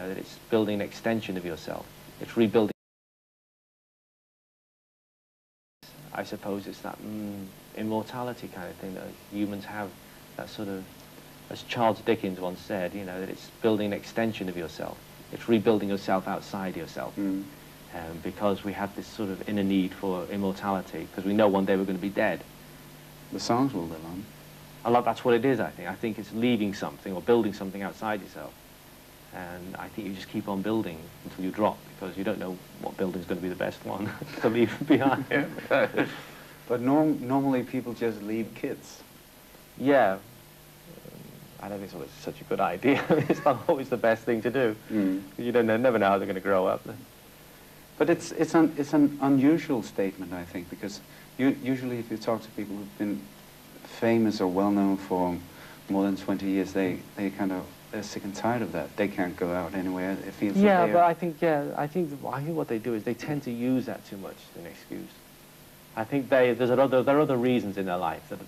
that it's building an extension of yourself. It's rebuilding. I suppose it's that immortality kind of thing that humans have, that sort of, as Charles Dickens once said, you know, that it's building an extension of yourself. It's rebuilding yourself outside yourself. Because we have this sort of inner need for immortality, because we know one day we're going to be dead. The songs will live on. That's what it is, I think. I think it's leaving something or building something outside yourself. And I think you just keep on building until you drop, because you don't know what building's going to be the best one to leave behind. But normally people just leave kids. Yeah. I don't think it's always such a good idea. It's not always the best thing to do. You never know how they're going to grow up. But it's an unusual statement, I think, because usually if you talk to people who've been famous or well-known for more than 20 years, they're sick and tired of that. They can't go out anywhere. It feels but I think what they do is they tend to use that too much as an excuse. I think there are other reasons in their life that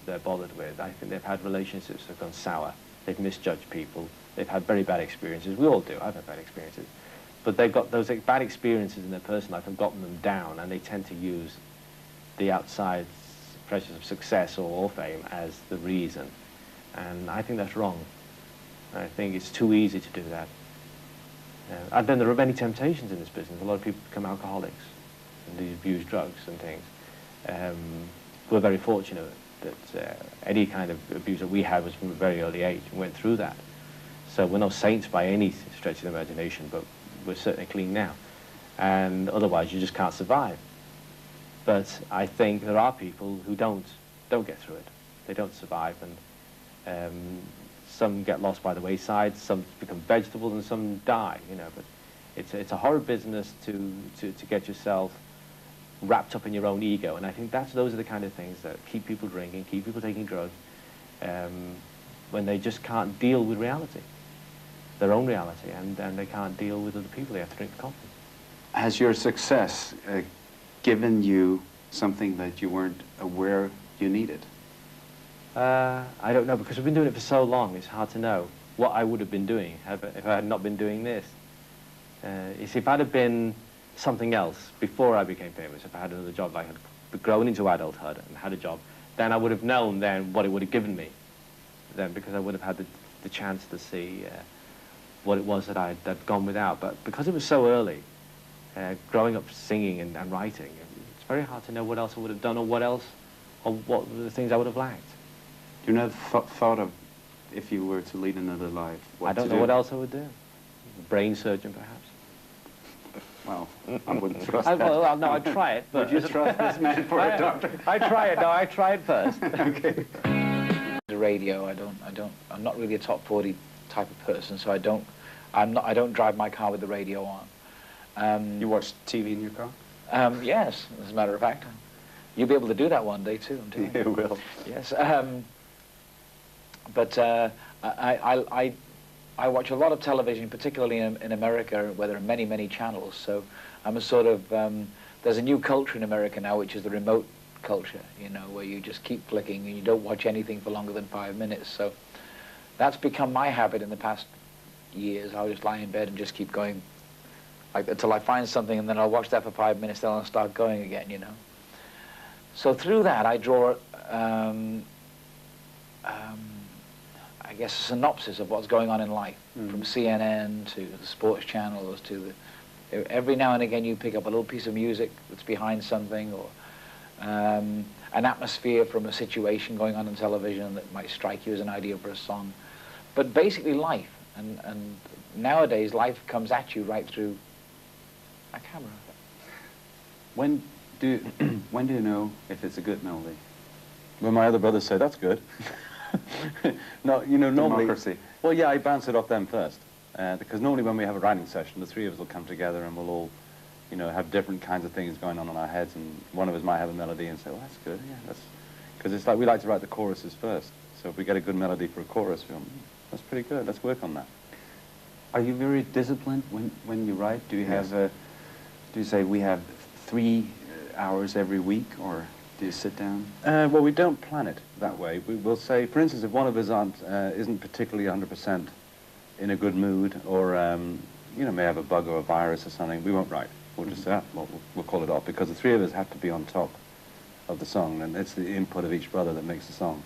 they're bothered with. I think they've had relationships that have gone sour. They've misjudged people. They've had very bad experiences. We all do. I've had bad experiences. But they've got those bad experiences in their personal life have gotten them down, and they tend to use the outside pressures of success or fame as the reason. And I think that's wrong. I think it's too easy to do that. And then there are many temptations in this business. A lot of people become alcoholics and they abuse drugs and things. We're very fortunate that any kind of abuse that we had was from a very early age and went through that. So we're no saints by any stretch of the imagination, but we're certainly clean now. And otherwise you just can't survive. But I think there are people who don't get through it. They don't survive, and some get lost by the wayside, some become vegetables, and some die, you know. But it's a horrid business to get yourself wrapped up in your own ego, and I think those are the kind of things that keep people drinking, keep people taking drugs, when they just can't deal with reality, their own reality, and they can't deal with other people. They have to drink coffee. Has your success given you something that you weren't aware you needed? I don't know, because we've been doing it for so long. It's hard to know what I would have been doing if I had not been doing this. You see, if I'd have been something else before I became famous, if I had another job, like I had grown into adulthood and had a job, then I would have known then what it would have given me then, because I would have had the chance to see what it was that I'd gone without. But because it was so early, growing up singing and writing, it's very hard to know what else I would have done, or what the things I would have lacked. You never thought of, if you were to lead another life, what I don't know what else I would do. Brain surgeon, perhaps. Well, I wouldn't trust that. Well, no, I'd try it. But would you trust this man for a doctor? I'd try it. No, I'd try it first. Okay. The radio, I'm not really a top 40 type of person, so I don't drive my car with the radio on. You watch TV in your car? Yes, as a matter of fact. You'll be able to do that one day too, I'm telling you. You will. Yes. But I watch a lot of television, particularly in America, where there are many, many channels. So I'm a sort of, there's a new culture in America now, which is the remote culture, you know, where you just keep flicking and you don't watch anything for longer than 5 minutes. So that's become my habit in the past years. I'll just lie in bed and just keep going, like, until I find something, and then I'll watch that for 5 minutes, then I'll start going again, you know. So through that, I draw, I guess, a synopsis of what's going on in life, from CNN to the sports channels to every now and again you pick up a little piece of music that's behind something, or an atmosphere from a situation going on television that might strike you as an idea for a song. But basically life, and nowadays life comes at you right through a camera. When do you know if it's a good melody? Well, my other brothers say, that's good. No, you know, normally... Democracy. Well, yeah, I bounce it off them first. Because normally when we have a writing session, the three of us will come together and we'll all, you know, have different kinds of things going on in our heads, and one of us might have a melody and say, well, that's good, yeah, that's... Because it's like we like to write the choruses first. So if we get a good melody for a chorus, we go, that's pretty good, let's work on that. Are you very disciplined when you write? Do you have do you say we have 3 hours every week, or do you sit down? Well, we don't plan it that way. We'll say, for instance, if one of us isn't particularly 100% in a good mood, or you know, may have a bug or a virus or something, we won't write. We'll just say, ah, well, we'll call it off, because the three of us have to be on top of the song, and it's the input of each brother that makes the song.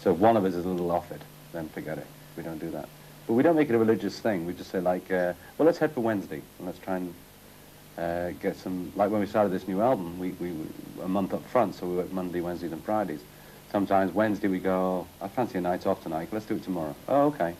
So if one of us is a little off it, then forget it. We don't do that. But we don't make it a religious thing. We just say, like, well, let's head for Wednesday, and let's try and get some, like when we started this new album, we a month up front, so we work Monday, Wednesdays, and Fridays. Sometimes Wednesday we go, I fancy a night off tonight, let's do it tomorrow. Oh, okay.